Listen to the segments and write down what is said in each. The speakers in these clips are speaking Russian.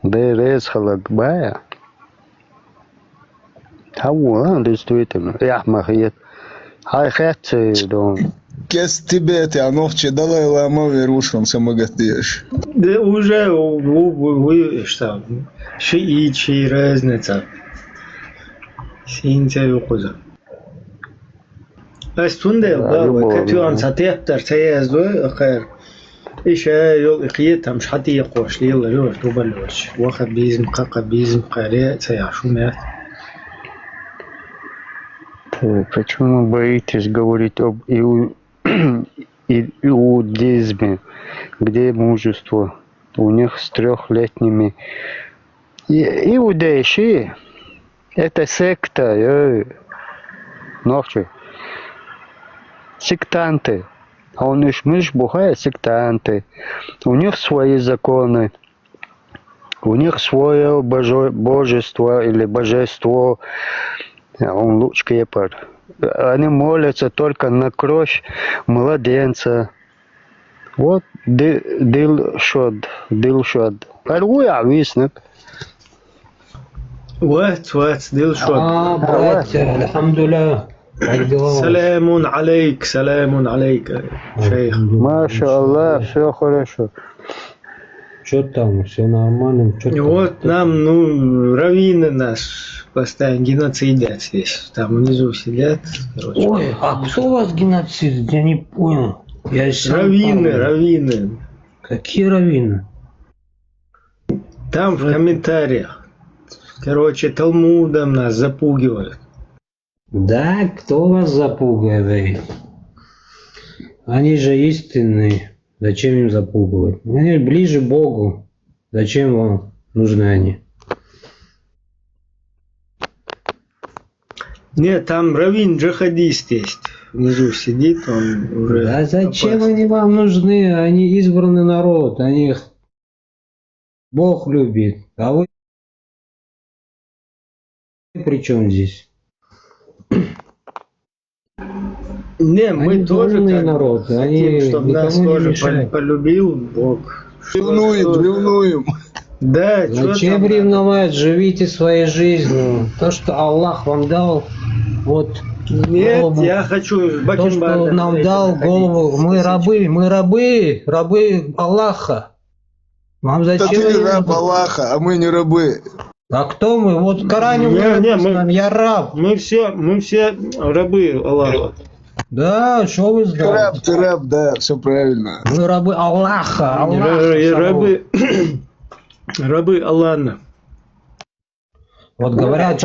Дерез халакбая. Хауа, действительно. Яхмахиет. Хайхет дон. Kes Tibete, Ановче, Далай Лама, Верушан, Самагатеш. Да уже вы что? Шиичи разница. Синтия юхуза. Астунде, да, كتير ساتيحتر سيازو أخير. إيش يول إخيت مش حتى يقوش لي يلا جو تبلوش واخد بيزم قاقة بيزم قارئ سيعشو مات. Почему боитесь говорить об иудизме, где мужество? У них с 3-летними. Иудеи, это секта, ночью. Сектанты. А у них мышь-бухая сектанты. У них свои законы. У них свое божество или божество. Он луч кепар. Они молятся только на кровь младенца. Вот Дилшод. Первый ависнак. وات دلشود. братья, алхамдулillah. Как дела? سلام عليك شيخ. Маша Аллах, все хорошо. Что там, все нормально? Вот нам, раввины нас постоянно геноцидят здесь. Там внизу сидят. Короче. Ой, а кто у вас геноцид? Я не понял. Раввины. Какие раввины? Там в комментариях. Короче, Талмудом нас запугивают. Да, кто вас запугивает? Они же истинные. Зачем им запугивать? Они ближе к Богу. Зачем вам нужны они? Нет, там раввин джихадист есть. Внизу сидит, он уже... А зачем они вам нужны? Они избранный народ. Они их Бог любит. А вы при чем здесь? Не, мы Они тоже умный так, народ, хотим, они чтобы нас никому не тоже мешают. полюбил Бог. Ревнуем. Да, Зачем ревновать? Живите своей жизнью. То, что Аллах вам дал, вот Нет, голову, я хочу с то, что нам дал голову, мы рабы Аллаха. Вам Да зачем? ты раб Аллаха, а мы не рабы. А кто мы? Вот в Коране написано, я раб. Мы все рабы Аллаха. Да, что вы знаете? Ты раб, да, все правильно. Мы рабы Аллаха. Рабы Аллаха. Вот говорят,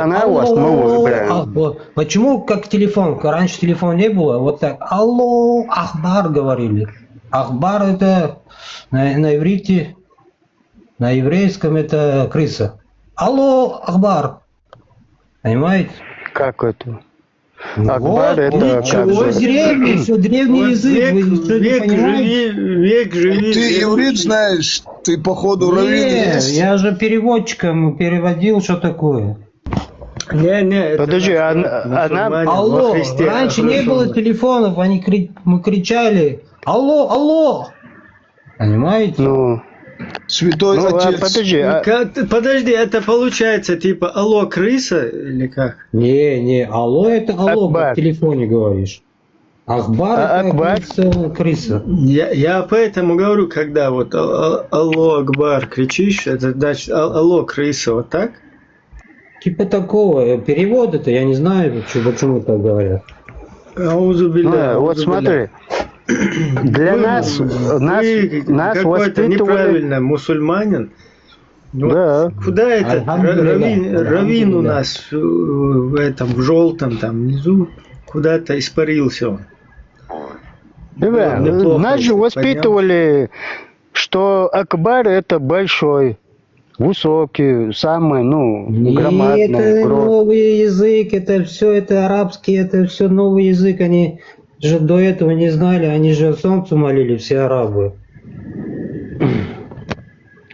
почему как телефон? Раньше телефон не было, вот так, алло, ахбар говорили. Ахбар это на иврите, на еврейском это крыса. Алло, ахбар. Понимаете? Как это? Вот, Акбар это ничего, древний, все древний язык. Век живи. Ты иврит знаешь, ты походу раввин есть. Я же переводчиком переводил, что такое. Не, Подожди, Алло, раньше не было телефонов, мы кричали, алло. Понимаете? Ну, Святой Отец. подожди, это получается типа алло, крыса или как? Не, алло это алло, Акбар. как в телефоне говоришь. Ахбар это крыса. Я поэтому говорю, когда вот алло, Акбар кричишь, это значит алло, крыса, вот так? Типа такого, перевод это, я не знаю, почему так говорят. Вот смотри, для нас какой-то неправильно мусульманин. Да. Куда это? Раввин у нас в желтом там внизу куда-то испарился он. Нас же воспитывали, что Акбар это большой, высокий, самый, громадный. Это новый язык, это все, это арабский, это все новый язык. Они же до этого не знали, они же солнцу молили, все арабы.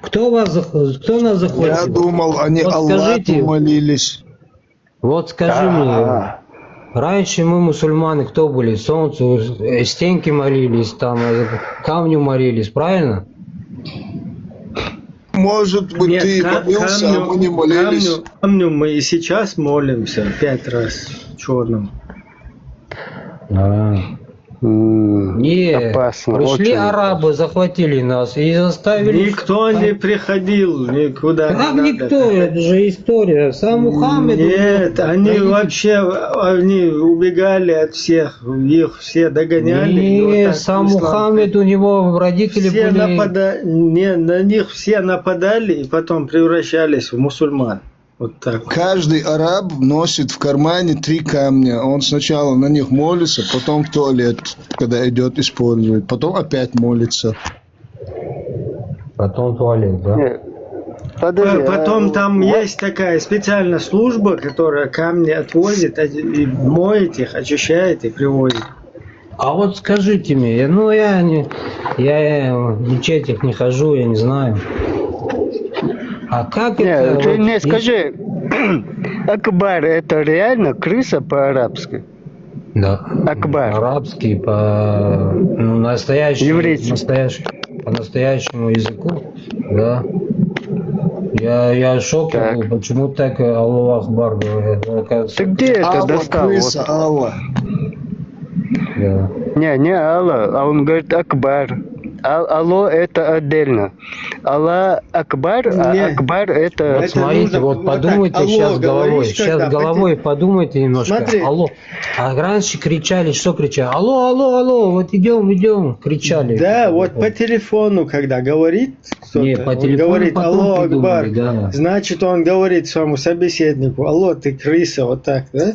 Кто нас захватил? Я думал, они вот Аллаху молились. Вот скажи мне, раньше мы мусульмане кто были? Солнцу, стенки молились, там камню молились, правильно? Может быть, Нет, ты молился, а мы не молились. камню мы и сейчас молимся 5 раз черным. Не, опасно, пришли очень арабы, захватили нас и заставили... Никто не приходил никуда. Как не никто? надо. Это же история. Сам Мухаммед... Нет, они вообще они убегали от всех, их все догоняли. и вот Не, так сам ислам. Мухаммед, у него родители Все были... Не, на них все нападали и потом превращались в мусульман. Вот так. Каждый араб носит в кармане 3 камня. Он сначала на них молится, потом в туалет, когда идет, использует. Потом опять молится. Потом туалет, да? Нет. Подожди, Потом там есть такая специальная служба, которая камни отвозит, и моет их, очищает и привозит. А вот скажите мне, я в мечетях не хожу, я не знаю. А как это... Нет, ты вот мне есть- скажи, Акбар это реально крыса по-арабски? Да. Акбар. Арабский по Еврейский. по настоящему языку, да. Я в шоке Так. был, почему так Аллах Акбар говорят. Ну, оказывается, Ты где это Алла, достал? крыса, Алла. да. Не Аллах, а он говорит Акбар. Алло это отдельно. Аллах Акбар, а Не. Акбар это... Это Смотрите, нужно вот вот подумайте так, алло, сейчас головой. говоришь, Сейчас когда головой подумайте немножко. Смотри. Алло. А раньше кричали, что кричали? Алло, алло, алло, вот идем, кричали. Да, вот по телефону, когда говорит кто-то, Не, по он телефону говорит потом алло, Акбар, придумали, да. значит он говорит своему собеседнику, алло, ты крыса, вот так, да?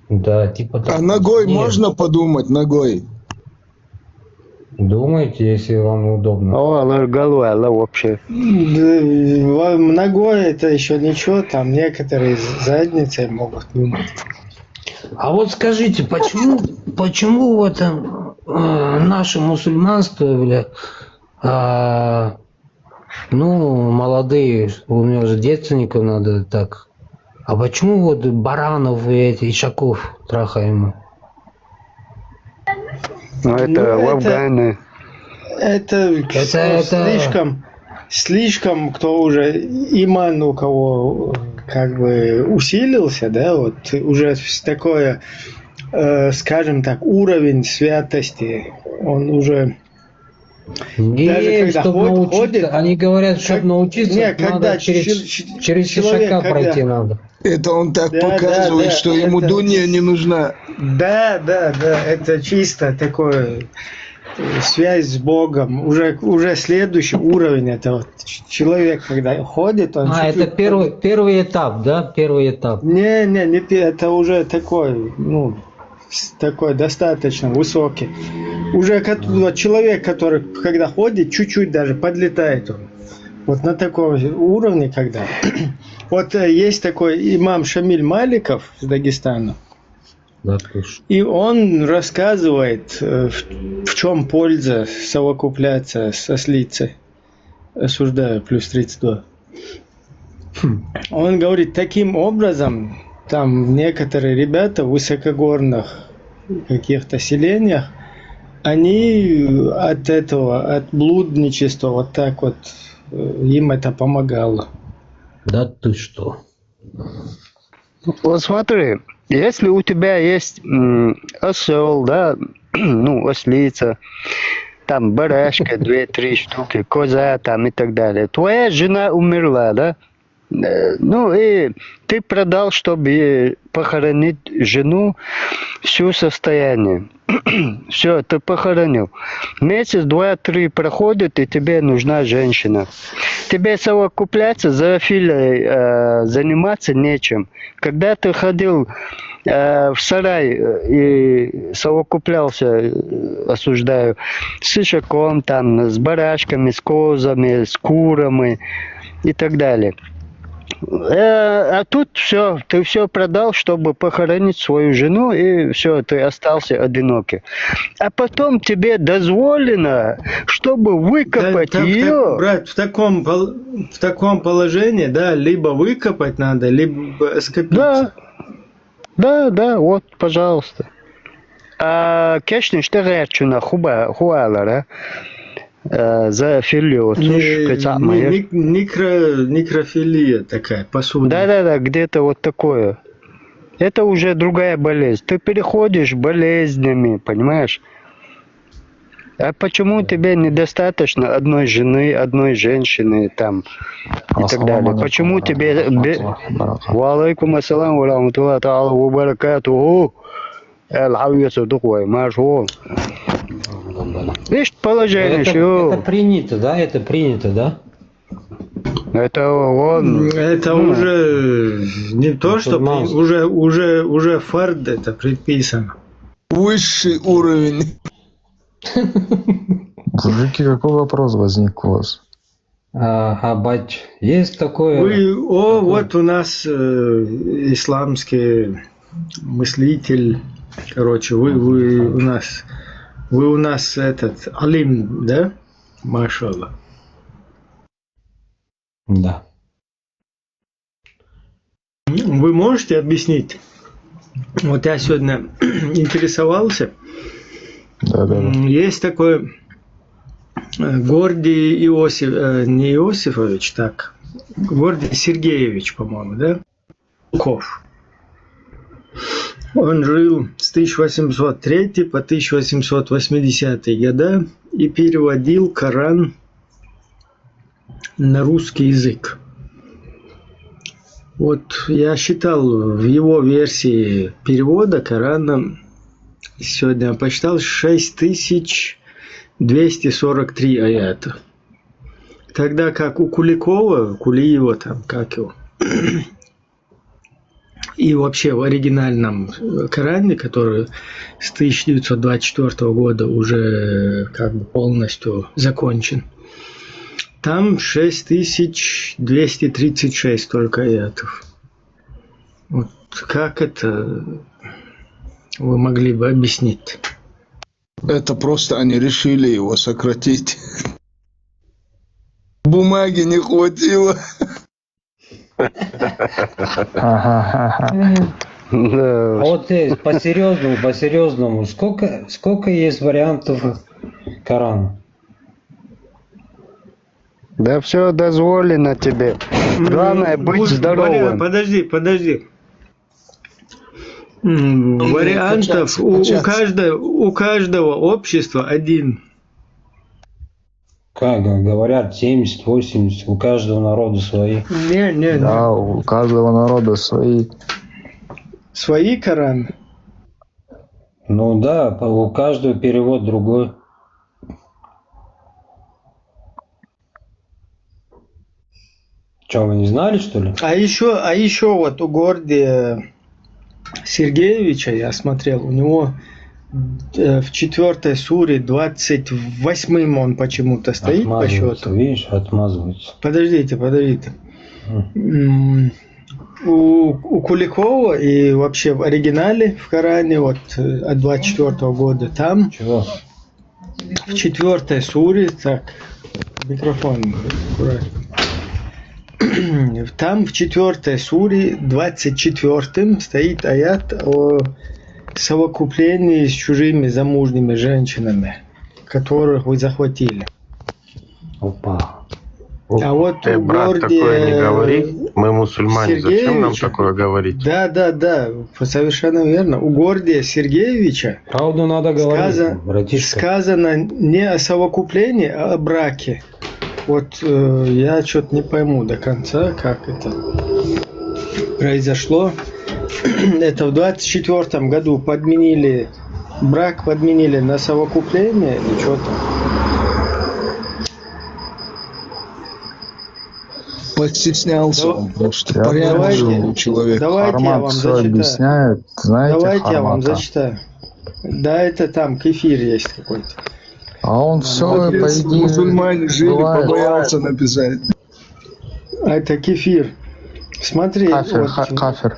Да, типа так. А ногой Нет, можно подумать? Ногой. думайте, если вам удобно. О, Аллах головой, Аллах вообще. Ногой это еще ничего, там некоторые с задницей могут думать. А вот скажите, почему в этом наше мусульманство, бля, молодые, у него же девственников надо так. А почему вот баранов и ишаков трахаем? Ну это в это- Афгане. Это слишком, кто уже иман у кого как бы усилился, да, вот уже такое, скажем так, уровень святости, он уже даже Нет, когда чтобы научиться, ходит, они говорят, чтобы как- научиться, не, надо когда через человек, ишака когда- пройти надо. Это он так Да, показывает, да, что ему это- Дуня не нужна. Да, это чисто такое связь с Богом, уже следующий уровень, это вот человек, когда ходит, он Это чуть-чуть- первый этап, да? Первый этап. Не, это уже такой, такой достаточно высокий. Уже вот человек, который, когда ходит, чуть-чуть даже подлетает он. Вот на таком уровне, когда... Вот есть такой имам Шамиль Маликов из Дагестана, Да, слушай. и он рассказывает, в чем польза совокупляться со слицей. Осуждаю, плюс 32. Он говорит, таким образом, там некоторые ребята в высокогорных каких-то селениях, они от блудничества вот так вот, им это помогало. Да ты что? Вот смотри, если у тебя есть осел, да, ослица, там барашка, 2-3 штуки, коза там и так далее. Твоя жена умерла, да? И ты продал, чтобы похоронить жену, все состояние. Все, ты похоронил. Месяц, 2-3 проходит, и тебе нужна женщина. Тебе совокупляться, зоофилией заниматься нечем. Когда ты ходил в сарай и совокуплялся, осуждаю, с ишаком, там, с барашками, с козами, с курами и так далее. А тут все, ты все продал, чтобы похоронить свою жену, и все, ты остался одинокий. А потом тебе дозволено, чтобы выкопать ее. Брат, в таком положении, да, либо выкопать надо, либо скопиться. Да, вот, пожалуйста. А кешни штагачуна хуалара. зоофилию. Некрофилия такая, посуда. Да-да-да, где-то вот такое. Это уже другая болезнь. Ты переходишь болезнями, понимаешь? А почему тебе недостаточно одной жены, одной женщины там и так далее? Почему тебе... Ва алейкум ассалам ва рахматуллахи та'ала ва баракатуху. Аль-Хавьясу такое, машу. Видишь, положение, Это принято, да? Это принято, да? Это он... Это уже не то, что уже фард это предписано. Высший уровень. Мужики, какой вопрос возник у вас? Бать, есть такое... Вот у нас исламский мыслитель. Короче, вы у нас этот алим, да? Машаллах. Да. Вы можете объяснить? Вот я сегодня интересовался. Да. Есть такой Гордий не Иосифович, так. Гордий Сергеевич, по-моему, да? Ков. Он жил с 1803 по 1880 года и переводил Коран на русский язык. Вот я считал в его версии перевода Корана, сегодня я посчитал 6243 аята. Тогда как у Кулиева там, как его, и вообще в оригинальном Коране, который с 1924 года уже как бы полностью закончен, там 6236 только аятов. Вот как это вы могли бы объяснить? Это просто они решили его сократить. Бумаги не хватило. Вот по-серьезному, сколько есть вариантов Корана? Да все дозволено тебе. Главное быть здоровым. Подожди. Вариантов у каждого общества один. Как говорят, 70-80, у каждого народа свои. Не. Да, у каждого народа свои. Свои Кораны? Ну да, у каждого перевод другой. Что, вы не знали, что ли? А еще вот у Гордия Сергеевича я смотрел, у него в 4 суре 28 он почему-то стоит по счету. Видишь, отмазывается. Подождите. У Куликова и вообще в оригинале в Коране вот от 24 года там Чего? в 4 суре, так, микрофон аккуратно. Там в 4 суре 24 стоит аят о совокуплении с чужими замужними женщинами, которых вы захватили. Опа. А вот Ты, у брат, Гордия такое не говори. Мы мусульмане, зачем нам такое говорить? Да, совершенно верно. У Гордия Сергеевича Правду надо говорить, братишка. сказано не о совокуплении, а о браке. Вот я что-то не пойму до конца, как это произошло. Это в 24 году брак подменили на совокупление и что-то. Постеснялся он просто. Давайте- Порядочный человек. Давайте я вам все зачитаю. объясняет. Знаете, Давайте я вам Хармата? зачитаю. Да, это там кефир есть какой-то. А он все, по Молодец, идее, мусульмане жили, бывает. побоялся написать. А это кефир. Смотри. Кафир, вот, кафир.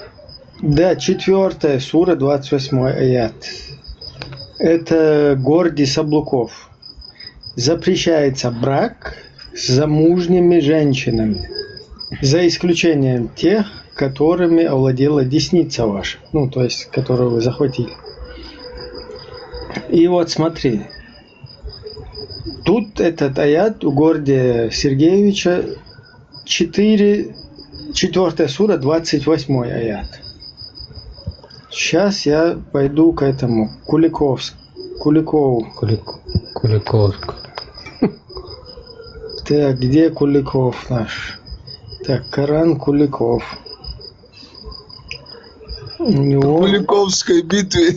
да, 4 сура, 28 аят. Это Гордий Саблуков. Запрещается брак с замужними женщинами, за исключением тех, которыми овладела десница ваша, ну, то есть, которую вы захватили. И вот смотри, тут этот аят у города Сергеевича 4 сура, 28 аят. Сейчас я пойду к этому, Куликову. Куликовск. Так, где Куликов наш? Так, Коран Куликов. У него... Куликовской битве.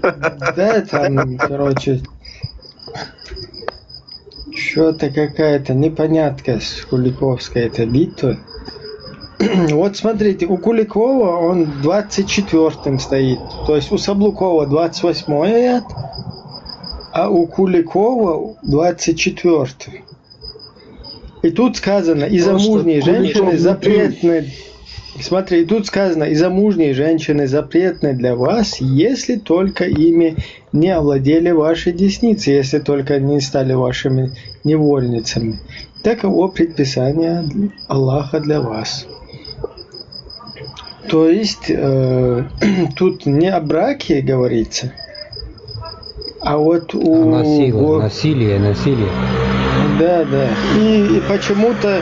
Да, там, короче, что-то какая-то непонятка с Куликовской этой битвой. Вот смотрите, у Куликова он 24-м стоит. То есть у Саблукова 28-й аят, а у Куликова 24-й. И тут сказано, и замужние женщины запретны. Смотри, и тут сказано, и замужние женщины запретны для вас, если только ими не овладели ваши десницы, если только они не стали вашими невольницами. Таково предписание Аллаха для вас. То есть тут не о браке говорится, а вот у... Насилие. Да. И почему-то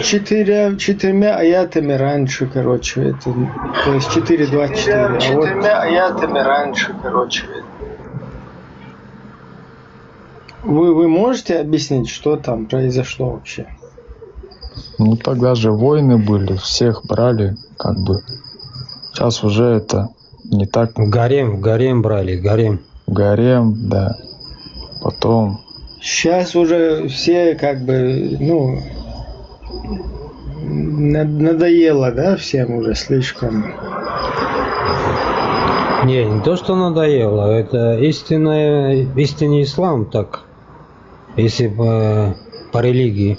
четырьмя аятами раньше, короче, это, то есть 4.24. Четырьмя аятами раньше, короче. Вы можете объяснить, что там произошло вообще? Ну тогда же войны были, всех брали, как бы. Сейчас уже это не так. В гарем брали, гарем. Гарем, да. Потом. Сейчас уже все как бы, ну, надоело, да, всем уже слишком. Не то, что надоело, это истинный ислам, так, если по религии.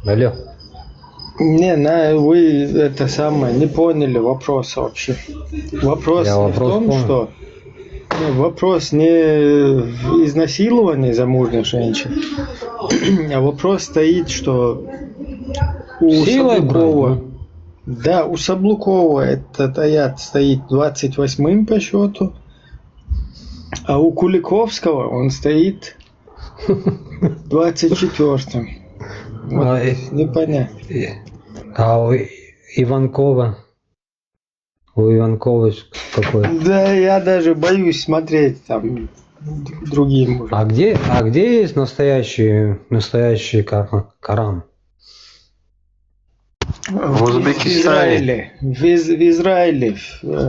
Алло. Не, вы это самое, не поняли вопроса вообще. Вопрос не в том, понял. Что... Вопрос не в изнасиловании замужних женщин, а вопрос стоит, что у Саблукова, да, у Саблукова этот аят стоит 28-м по счету, а у Куликовского он стоит 24-м. Вот, непонятно. А у Иванкова? У Иванкова какой? Да, я даже боюсь смотреть там другим уже. А где есть настоящий Коран? В Узбекистане. В Израиле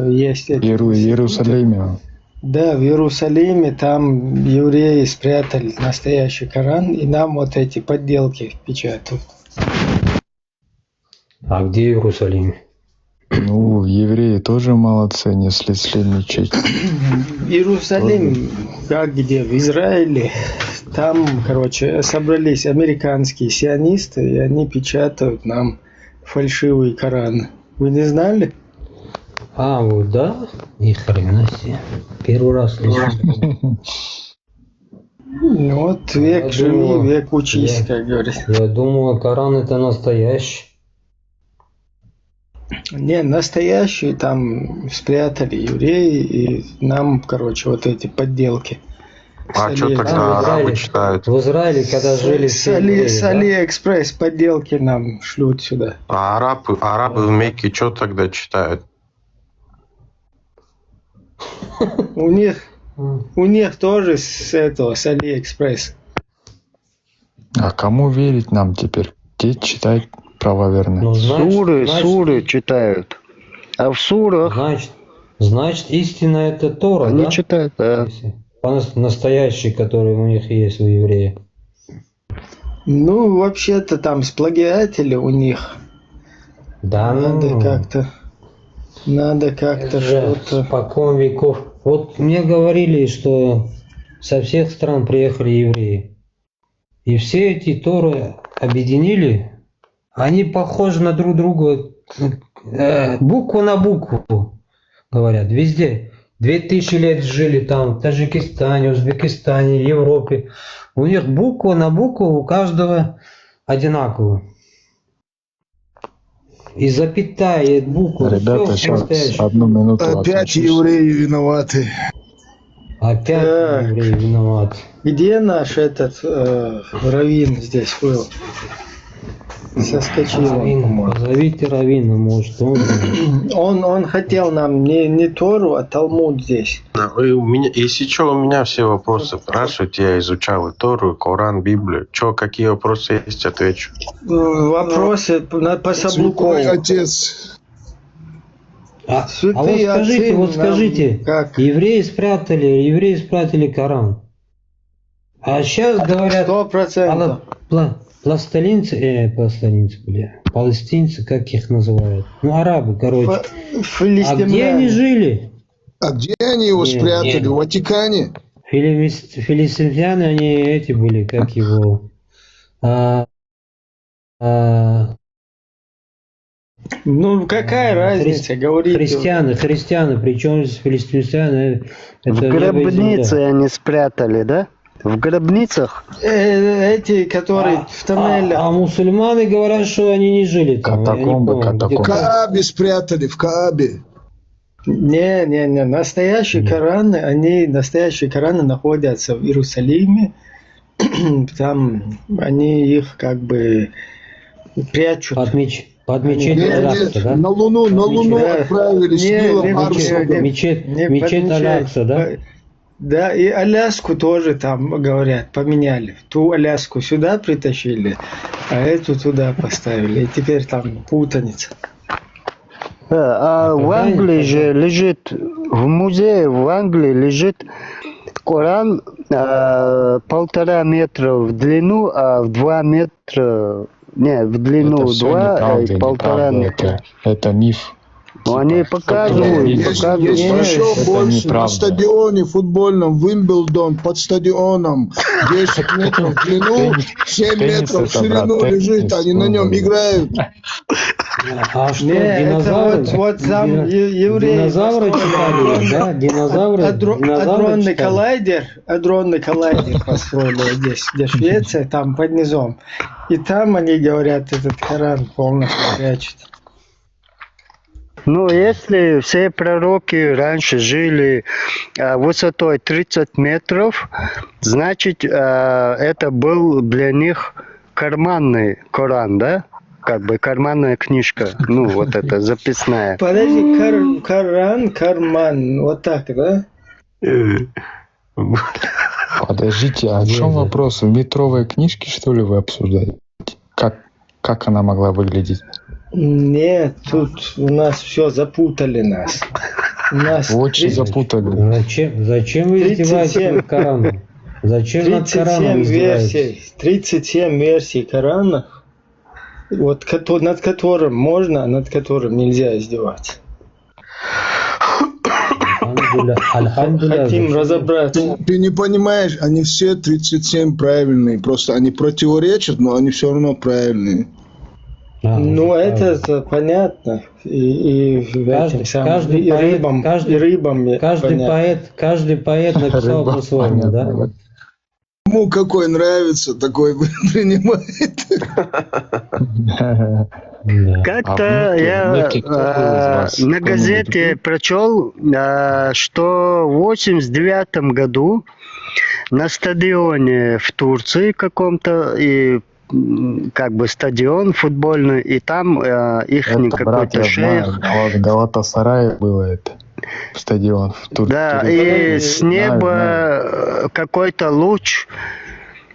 есть. В Иерусалиме. Да, в Иерусалиме там евреи спрятали настоящий Коран, и нам вот эти подделки печатают. А где Иерусалим? Ну, евреи тоже молодцы, не снесли мечеть. Иерусалим, как где? В Израиле. Там, короче, собрались американские сионисты, и они печатают нам фальшивые Кораны. Вы не знали? А, вот да? Ни хрена себе. Первый раз слышу. Вот век живи, век учись, как говорится. Я думал, Коран это настоящий. Не, настоящие там спрятали евреи, и нам, короче, вот эти подделки. А что тогда арабы читают? В Израиле, когда жили с Алиэкспресс подделки нам шлют сюда. А арабы в Мекке что тогда читают? У них тоже с Алиэкспресс. А кому верить нам теперь? Где читать правоверные? Ну, суры читают. А в сурах... Значит, истина это Тора, они да? Читают, да. Настоящий, который у них есть, у евреев. Ну, вообще-то там сплагиатели у них. Да, Надо как-то что-то... Спокон веков. Вот мне говорили, что со всех стран приехали евреи. И все эти Торы объединили. Они похожи на друг друга. Букву на букву, говорят, везде. 2000 лет жили там, в Таджикистане, Узбекистане, Европе. У них буква на букву у каждого одинаково. и запятая, и буквы. Ребята, Все сейчас одну минуту. Опять отношусь. евреи виноваты. Опять Так. евреи виноваты. Где наш этот раввин здесь был? Соскочил он, Равин, по-моему. позовите Равина, может, Он хотел нам не Тору, а Талмуд здесь. Да, и у меня, если что, у меня все вопросы спрашивают. Я изучал и Тору, и Коран, Библию. Что, какие вопросы есть, отвечу. Вопросы по Саблукову. Святой отец. А Святые вот отцы скажите, нам как? евреи спрятали Коран. А сейчас говорят, 100%. палестинцы, как их называют? Ну, арабы, короче. А где Филистимляне. они жили? А где они его Не, спрятали? не. В Ватикане? Филистимляне, они эти были, как его... Ну, какая разница, говорите. Христиане, причем здесь филистимляне? В гробнице они спрятали, да? В гробницах? Эти, которые в тоннелях. А мусульмане говорят, что они не жили там. Катакомбы, В Каабе спрятали, в Каабе. Не. Настоящие Кораны находятся в Иерусалиме. Там они их как бы прячут. Под мечеть Алякса, да? На Луну Да. отправили с Нилом Армстронгом. Мечеть Алякса, да? Да, и Аляску тоже там, говорят, поменяли. Ту Аляску сюда притащили, а эту туда поставили. И теперь там путаница. А в Англии же лежит, в музее в Англии лежит Коран 1,5 метра в длину, а в 2 метра, в длину Это все 2, неправда, и 1,5 метра. это миф. Ну, они показывают, Есть показывают. еще Это больше. На неправда. стадионе футбольном, Вимблдон, под стадионом, 10 метров в длину, 7 Теннис метров в это, ширину брат, лежит, теннис, они на нем Вимблдон. играют. А что, Не, динозавры? это вот сам евреи. Динозавры читали, да? Динозавры? Адронный коллайдер построили здесь, где Швеция, там под низом. И там они говорят, этот Коран полностью прячет. Ну, если все пророки раньше жили высотой 30 метров, значит, это был для них карманный Коран, да? Как бы карманная книжка, ну, вот это, записная. Подожди, карман, вот так, да? Подождите, а в чем вопрос? В метровой книжке, что ли, вы обсуждаете? Как она могла выглядеть? Нет, тут у нас все запутали нас. Очень запутали. Зачем вы издеваетесь над Кораном? Зачем над Кораном издеваетесь? 37 версий Корана, вот, над которым можно, а над которым нельзя издеваться. Хотим разобраться. Ты не понимаешь, они все 37 правильные, просто они противоречат, но они все равно правильные. Ну, это понятно. И рыбам. Каждый поэт написал по-своему, да? Кому какой нравится, такой принимает. Как-то я на газете прочел, что в 89 году на стадионе в Турции каком-то, и как бы стадион футбольный, и там их какой-то шейх. Галатасарай было это. Стадион в Турции. Да, и с неба какой-то луч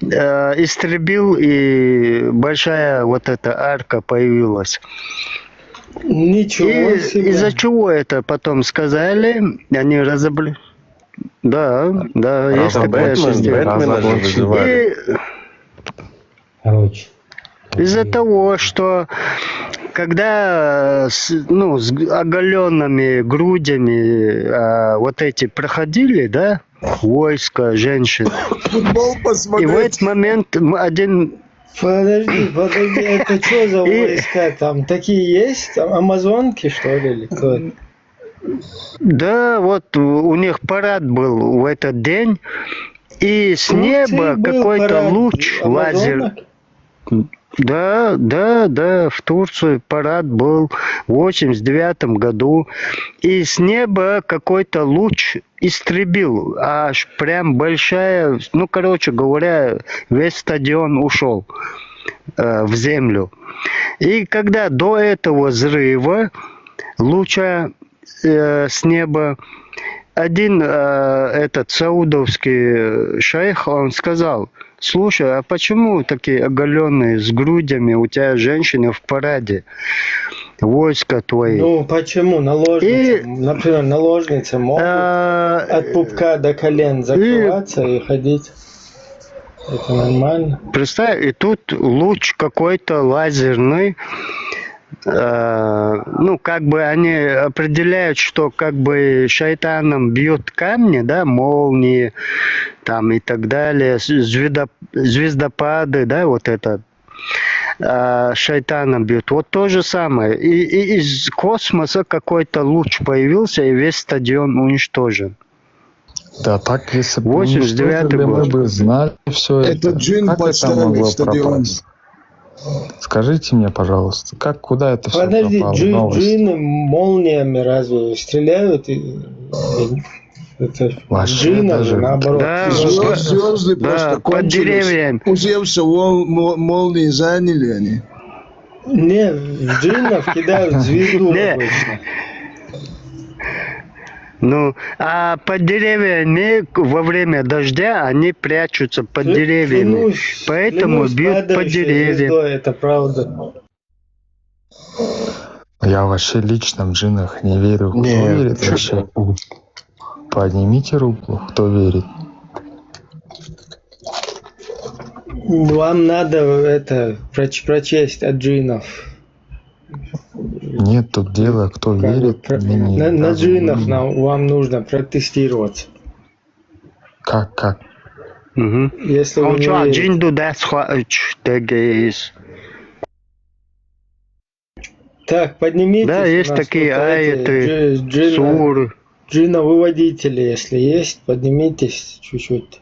истребил, и большая вот эта арка появилась. Ничего себе. Из-за чего это потом сказали, они разобрали. Да, есть такая система. Короче. Из-за того, что когда с оголенными грудями вот эти проходили, да, войска, женщин, Футбол и посмотреть. в этот момент один... Подожди, это что за войска там? Такие есть? Там амазонки, что ли? Или кто? Да, вот у них парад был в этот день, и с неба какой-то луч лазер. Да, да, да, в Турции парад был в 89 году, и с неба какой-то луч истребил, аж прям большая, ну, короче говоря, весь стадион ушел в землю. И когда до этого взрыва луча с неба один этот саудовский шейх, он сказал: слушай, а почему такие оголенные с грудями у тебя женщины в параде? Войска твои. Ну, почему? Наложницы, например, наложницы могут от пупка до колен закрываться и ходить. Это нормально. Представь, и тут луч какой-то лазерный. Ну, как бы они определяют, что как бы шайтаном бьют камни, да, молнии, там и так далее, звездопады, да, вот это шайтаном бьют. Вот то же самое. И из космоса какой-то луч появился, и весь стадион уничтожен. Да, так если бы 89-й мы год. бы знали все Это это, джин как это подставил могло стадион. пропасть? Скажите мне, пожалуйста, куда это все Подожди, пропало? Новость. джинны молниями разве стреляют? Это Вообще джинны даже- же наоборот. Да, Звезды да, просто под кончились. деревьями. У Зевса молнии заняли они. Не, в джиннов кидают звезду Не. обычно. Ну, а под деревьями во время дождя они прячутся под деревьями. Клянусь, Поэтому клянусь бьют по падающей деревьям. звездой, это правда. Я вообще лично в джиннах не верю. Кто верит вообще? Поднимите руку, кто верит. Вам надо это прочесть от джиннов. Нет, тут дело, кто Как бы верит. мне не на даже джиннов не- вам нужно протестировать. Как? Мгм. Если вы Он не что, верите. джинду даст дегейс. Так, поднимитесь. Да, у есть нас такие тут эти аяты, суры. джинна-выводители, если есть, поднимитесь чуть-чуть.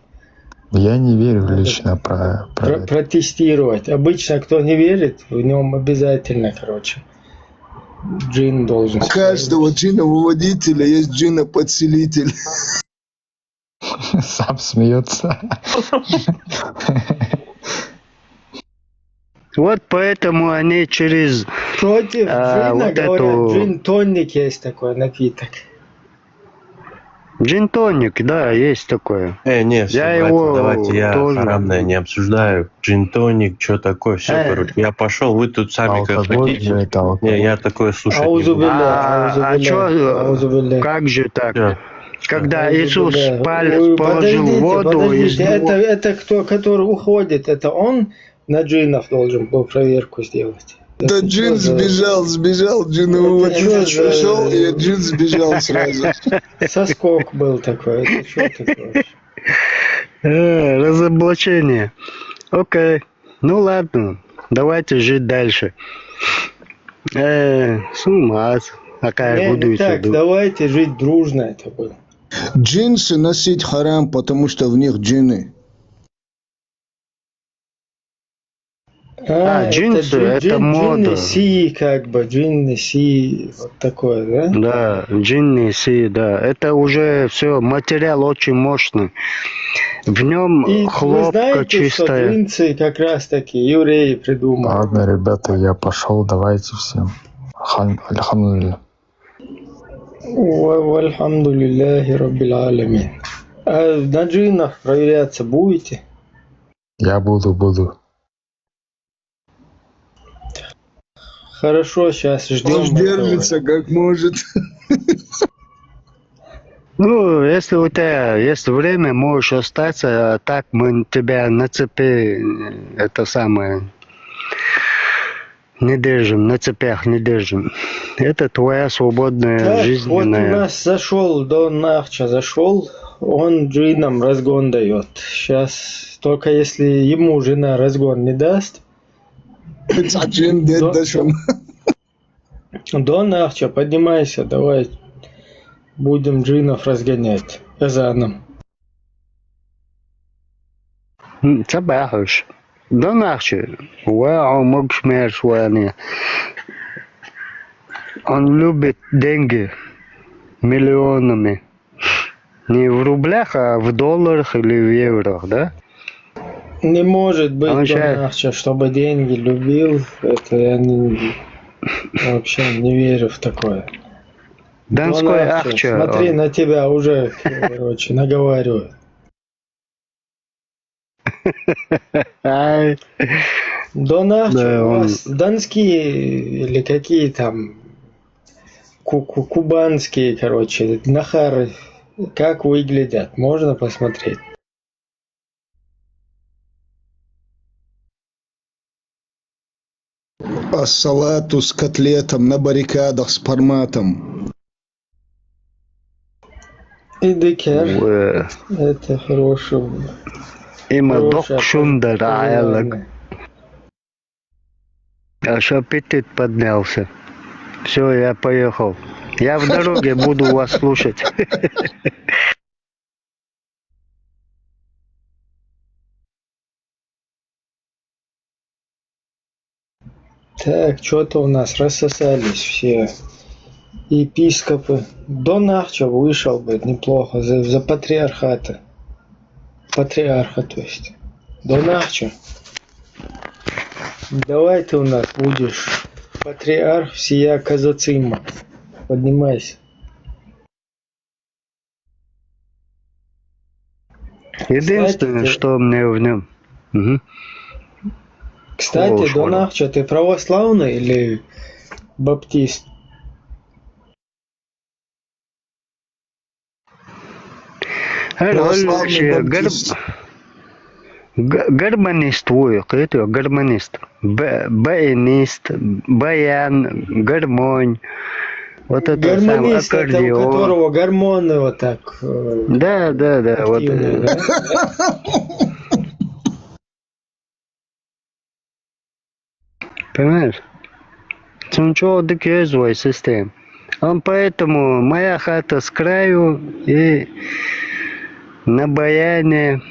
Я не верю Надо лично про это. Протестировать. Обычно, кто не верит, в нем обязательно, короче, джин должен. У каждого джина-выводителя есть джина-подселитель. Сам смеется. Вот поэтому они через... Против джина, вот говорят, эту- джин-тоник есть такой напиток. Джин-тоник, да, есть такое. Не, все, Я братья, его давайте я тоже- харамное не обсуждаю. Джин-тоник, что такое, все, короче. Я пошел, вы тут сами как Алкоголь же хотите. это алкоголь. Не, я такое слушать не буду. Аузубилля, чё, как же так? Всё. Когда Аузубилля. Иисус палец Ой, положил в воду, подождите, из него- это кто, который уходит, это он на джинов должен был проверку сделать. Да Это джин что за сбежал, джин-выводитель Это чё за- пришел, и джин сбежал сразу. соскок был такой, это что такое? разоблачение. Окей, ну ладно, давайте жить дальше. С ума, какая Не, буду не так, иду. давайте жить дружно это было. Джинсы носить харам, потому что в них джинны. джинсы, это мода. Джинны си, как бы, джинны си, вот такое, да? Да, джинни си, да. Это уже все, материал очень мощный. В нем И вы хлопка знаете, что чистая. джинсы как раз таки евреи придумали. Ладно, ребята, я пошел, давайте всем. Альхамдулилля. Альхамдулиллахи раббил аламин. А на джиннах проверяться будете? Я буду. Хорошо, сейчас Он ждем. держится как может. Ну, если у тебя есть время, можешь остаться, а так мы тебя на цепи, это самое, не держим, на цепях не держим. Это твоя свободная, Так, вот у жизненная... нас зашел, Дон Нахча зашел, он джинам разгон дает. Сейчас, только если ему жена разгон не даст, Джин дед дошел. Дон Нахча, поднимайся, давай будем джинов разгонять эзаном. Sabahos. Да нахче. Вау, мокшмер швани. Он любит деньги миллионами. Не в рублях, а в долларах или в евро, да? Не может быть Он щас- Донахча, чтобы деньги любил. Это я вообще не верю в такое. Донской Донахча, Ахча. смотри, на тебя уже, короче, наговаривают. Ай, Донахча, Да, у он- вас донские или какие там кубанские, короче, нахары, как выглядят? Можно посмотреть? Ассалату с котлетом на баррикадах с форматом. И декер. Уэ. Это хороший. Има Хорошая док шундер, айлак. пожелание. Аж аппетит поднялся. Все, я поехал. Я в дороге буду вас слушать. Так, что-то у нас рассосались все епископы. Донахча вышел бы неплохо за патриархата. Патриарха, то есть. Донахча. Давай ты у нас будешь патриарх всея казацима. Поднимайся. Единственное, Кстати, что мне в нем. Мгм. Кстати, Хорош, Донахча, ты православный или баптист? Православный баптист. Гармонист вы, это гармонист. Баянист, баян, гармонь. Вот это сам Гармонист, это у аккордеон. которого гормоны вот так Да, вот. активные, да? Понимаешь? Ничего доказывай систем. Он поэтому моя хата с краю и на баяне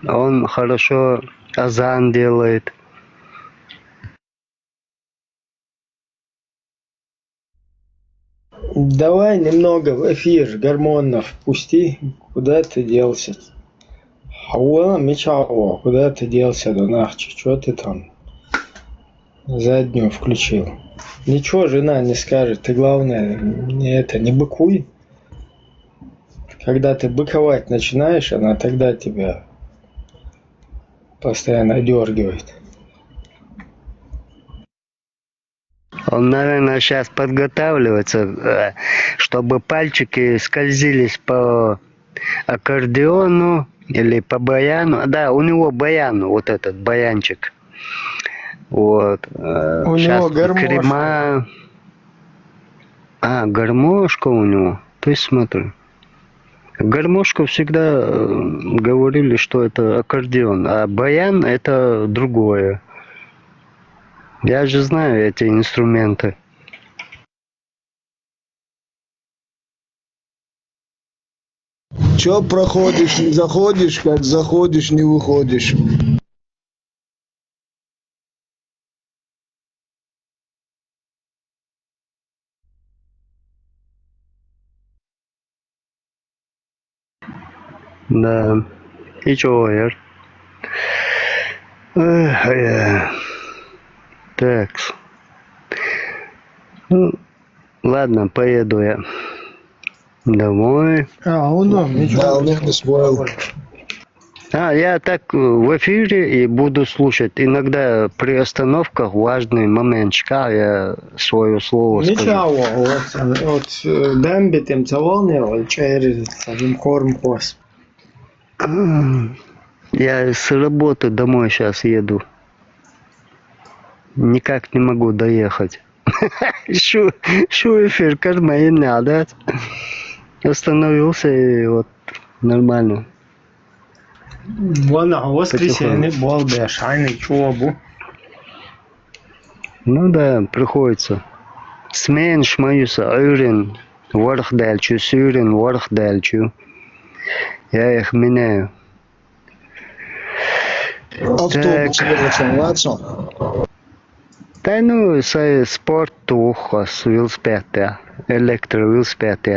он хорошо азан делает. Давай немного в эфир гормонов пусти. Куда ты делся? Хауа Мичао, куда ты делся, Донахчи? Что ты там заднюю включил? Ничего жена не скажет. Ты главное, не быкуй. Когда ты быковать начинаешь, она тогда тебя постоянно дергивает. Он, наверное, сейчас подготавливается, чтобы пальчики скользились по аккордеону или по баяну. Да, у него баян, вот этот баянчик. Вот. У Сейчас него гармошка. крема. Гармошка у него. Ты смотри. Гармошку всегда говорили, что это аккордеон, а баян это другое. Я же знаю эти инструменты. Чё проходишь, не заходишь, как заходишь, не выходишь. Да. И чего, Яр? Так. Ну, ладно, поеду я домой. Да, у меня не spoil. Я так в эфире и буду слушать. Иногда при остановках важный моментчик, я свое слово скажу. Ничего, вот Дамби тем целовал, через корм хос. Я с работы домой сейчас еду. Никак не могу доехать. Шу эфир кармайна, да? Остановился и вот нормально. Вон, воскресенье был бешайный чубу. Ну да, приходится. Смен шмаюса айрен вархдальчу, сюрен вархдальчу. Я их меняю. Автобус вилочен, Ватсон. Да ну, спорт тухос, велосипед, электровелосипед,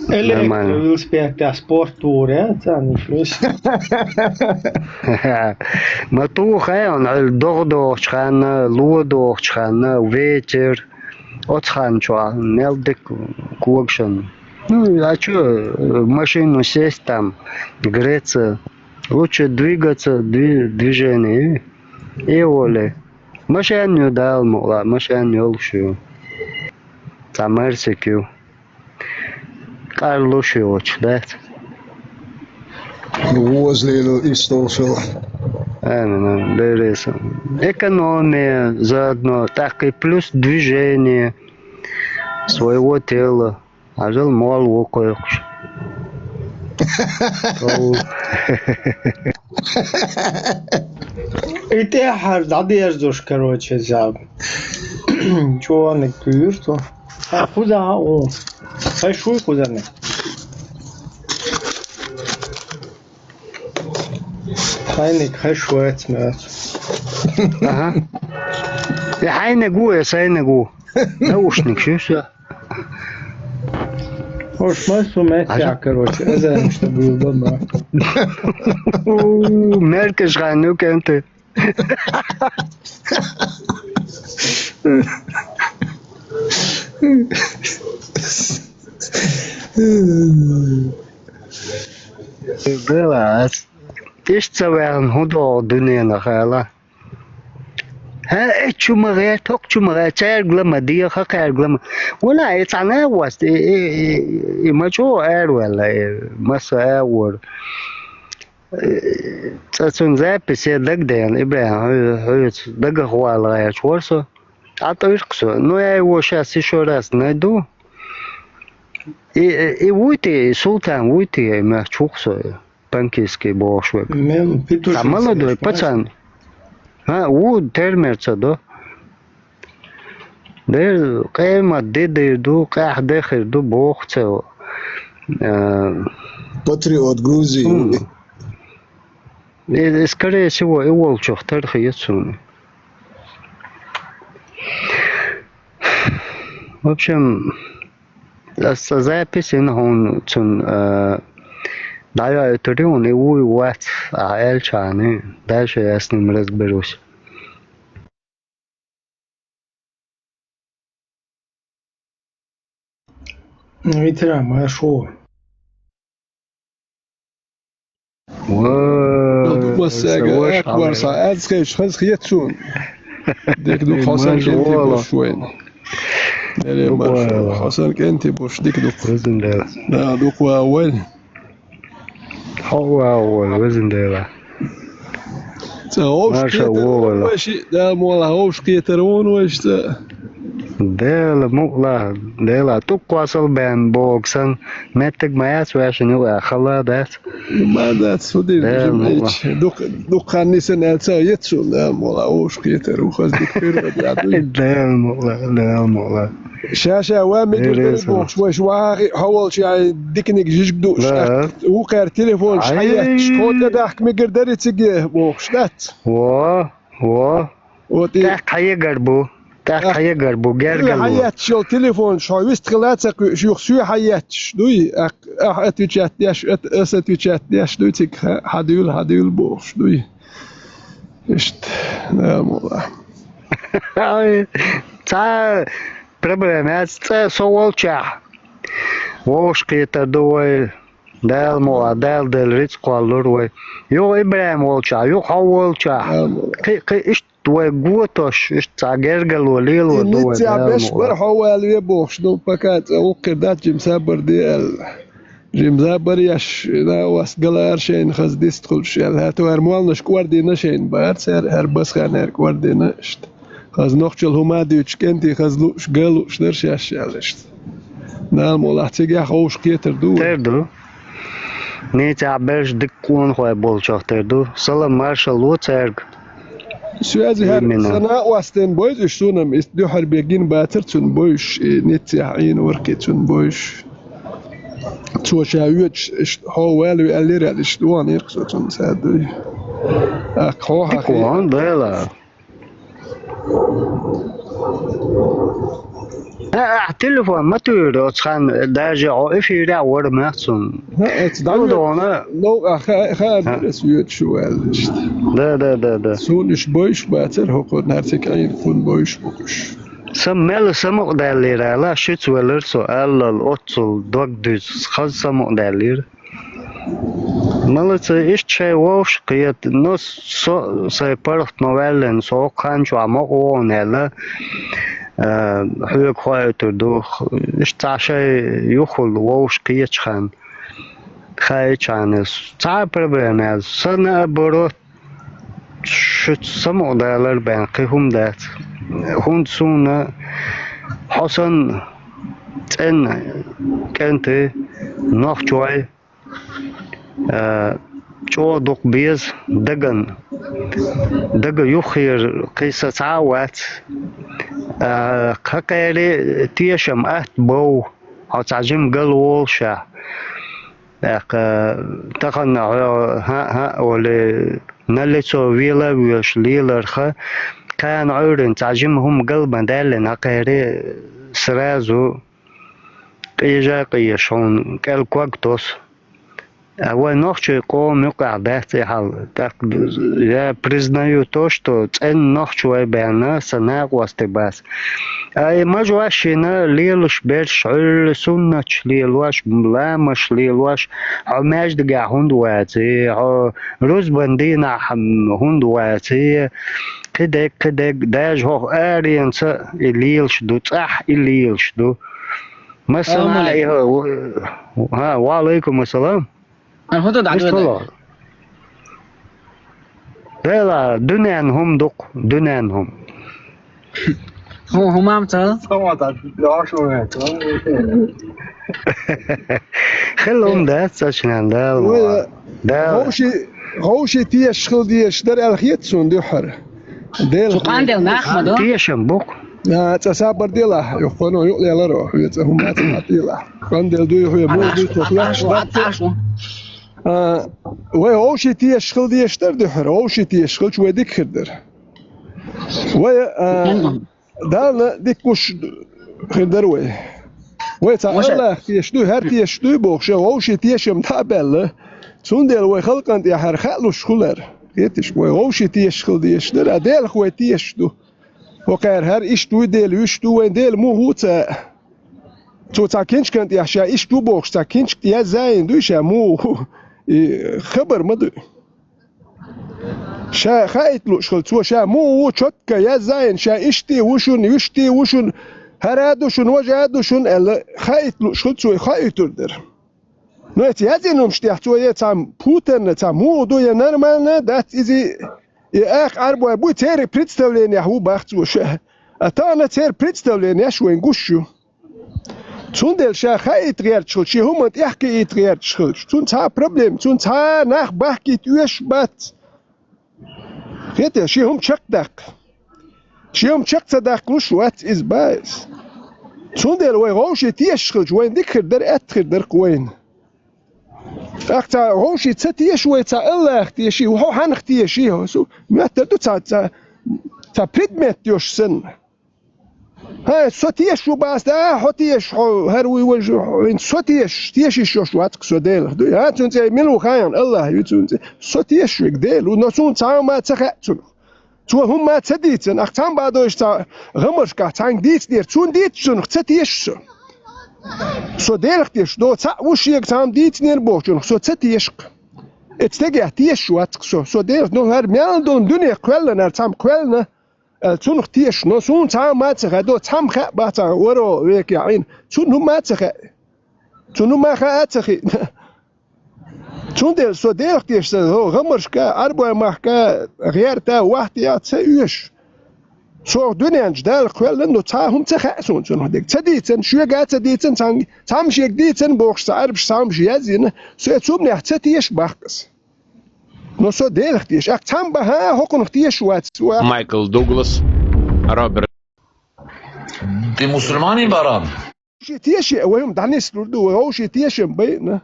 Elektrovелосипед, спорттур, это ничего себе. ما توخ on dordor chana, luodor chana, вечер, отхан чуа, мелдик куакшан. Ну, а что, в машину сесть там, греться, лучше двигаться, движение, и воля. Машину дал, мула, машину лучше. Самерсикю. Карлуши очень, да? Возле истошил. Именно, берется. Экономия заодно, так и плюс движение своего тела. А жил мол окоешь. И ты одеждуш, короче, взял. Чего он курту? А куда он? Большой куда не? Хайник, хайшует смерть. Ага. Я хайнегу, я сайнегу. Наушник, все. Уж массу метя, короче. Я знаю, что был дома. Меркеш хайну кенте. Было. Тишца вен худо дунена хала. ها چومره توک چومره چه گلم دیگه خاک گلم ولی ایتانه وست ایماجو ولا مسا اور تسون запись дагден ибрахим дага хвала я чворсо а то исксо но я его сейчас еще раз найду и уйти султан уйти мягчуксо панкийский бошвек а молодой пацан वो termer çado. Der kayma dedirdu, kahdexirdu boğço. Патриот Грузии. Скорее всего, и волчок тархиецун. В общем, запись он цун да я это он и уйват, а эльчаны. Дальше я с ним разберусь. Ветеран, а шо? مساجة أكبر ساعات خيش خز خيتشون ديك دوك حسن كنتي بوش وين دلي ما حسن كنتي بوش ديك دوك لا دوك وين هو وزن ده ما شاء الله ماشي ده مولا هوش كيترون واش Dela mukla dela tu kwasal ben boksan metek mayas version eu khala dat ما ده سودي دوك كان نسن السا يتسون ده مولا هوش كيتر وخز ديك بيرد يعدي del mukla شاشة وامد بوكس واش واغي حول شي ديكنيك جيج دوش هو كار تليفون شحيت شكون داك مقدر تيجي بوكس دات و وتي حي قربو حي قربو قرقلو حيات شو تليفون شو ويستغلاتك شو حيات دوي اتوچات ياش اتوچات ياش دوي تك هادول بوكس دوي اشت لا والله تا проблема это солча вошки это дуй дал моа дал del рицквалурой ё ибрам волча ё хаволча иш дуй гутош иш цагергало лило дуй نتي باش برحوا يبوش دو بكات وقدات جمسابر ديال جمسابر ياش لا واسقلار شين خز ديستخل شيل هاتو هرموالنش كواردينا شين بارسر هربس خانر كوارديناشت خز نوخچل هما ديوچ كنتي خز لوش گلوش در شاشالشت نال مولاتيگ يا خوش كيتر دو تردو نيت عبرش دكون خوي بولچاق تردو سلام مارشال لوترگ سوازي هر سنة واستن بويش اشتونم دو حربيجين باتر تون بويش نتي عين وركي تون بويش تو شاويت هو والو اللي رأي شدوان يرقصوا سادوي أخوها كون ضيلا التليفون ما تقدر تخان درجة أو في لا ورد مخصوم اتدعونا لو خان رسويت شو قالش ده سونش بويش باتر هو قد نرتك عين كون بويش بوش سمال سمق دالير لا شيت ولر سؤال الأطل دوك دوز خاص سمق دالير مالت إيش شيء وش قيت نص سيبرت نوالن سو كان شو عمق ونلا حيوك خواهد دو إيش تعشي يخل وش قيت خان خايت شانس تعبر بيناز سنة بروت شت سمق دالر بين قيهم دات هون سونا حسن تن كنت نخ شوي جو دوق بيز دقن يخير قيسة عوات كاكيري تيشم أهت بو أو تعجم قلول شا تقن ها ولي نلتو ويلا ويش ليلر كان عورن تعجمهم قلبا دالن هكيري سرازو قيجا قيشون كالكوكتوس أول نخشي قوم يقع بحثي حال я признаю то, что цен нохчуай бена санак вастебас. أي مجواشنا ليلش برش عل سنة ليلواش ملامش ليلواش عماش دقع هندواتي روز بندينا هندواتي كدك داج هو آرينس الليلش دو صح الليلش دو مثلا ها وعليكم السلام الهدود عدوده لا دنيانهم دق دنيانهم هو ما مثلا خلهم ده تشنان ده هوشي تيش خل ديش در الخيت سون دحر ديل سوقان ديل ناخمدو تيشم بوك لا تسابر ديلا يخونو يقلي على روح هم ما تماتيلا كان ديل دو يخوي مو دو تخلاش وي هوشي تيش خل ديش در دحر هوشي تيش خل شوي ديك خدر وي دالنا ديك وش خدر وي تعالى تيش دو هر تيش دو بوخش هوشي تيشم تابل سوندل وي خلقنت يا هر خلو شخلر يتش وي هوشي تيش خل ديش در اديل خوي تيش دو وقير هر إيش تو ديل ويش تو وين ديل مو هو تا كنش كنت يحشا إيش تو بوخش تا كنش يا زين دوش مو خبر مدو شا خايت لو شغل تو شا مو هو شتك يا زين شا إشتي وشون هرادو شون وجادو شون ال خايت لو شغل تو خايت تردر نوت يا زينهم شتي تو يا تام بوتن تام مو دو يا نورمال دات إزي اخ اربو ابو تيري представление هو بحث وشه اتانا تير представление شو نقشو تون شا خايت غير شي هم يحكي غير شغل تون تا بروبليم تون تا ناخ بحكي توش بات شي هم شق صدق وش وات از بايس تون وي غوشي تيشغل وين ذكر در اتخر در قوين أكتا هوشي تساتي شوي تا الله اختي شي وهو حن اختي شي هو سو متر تو تا بريدمت يوش سن هاي سوتيش شو باس هوتيش هروي وجو ان سوتيش تيش شو واتك سو ديل دو ها تونت ملو خاين الله يتونت سوتيش ديل ونسون تا ما تخاتون تو هم ما تديتن اختام بعدوش تا غمرش كا تانك ديت دير تون ديت شنو تساتيش سو ديرختيش دو تا وشيك تام ديت نير بوچون سو تساتيش اتستجه تيش واتك سو دير نو هر ميال دون دنيا كويلنا تام كويلنا تون تيش نو سون تام ما تخ دو تام خ باتا ورو ويك يعين تون ما تخ تون ما خ تخ تون دير سو ديرختيش هو غمرش كا اربع ما كا غير تا واحد يا تسيش سو دنيا جدال كل إنه تاهم تخاسون شنو هديك تديتن شو قاعد تديتن تام شيء ديتن بوخش تعرف سام شيء يزين سو تسوبني حتيش بحقس نو سو ديل اختيش اك تام بها هوكن اختيش وات Майкл Дуглас, Роберт. Ты мусульманин, баран? شي تيشي وهم دانيس لردو غوشي تيشم بينا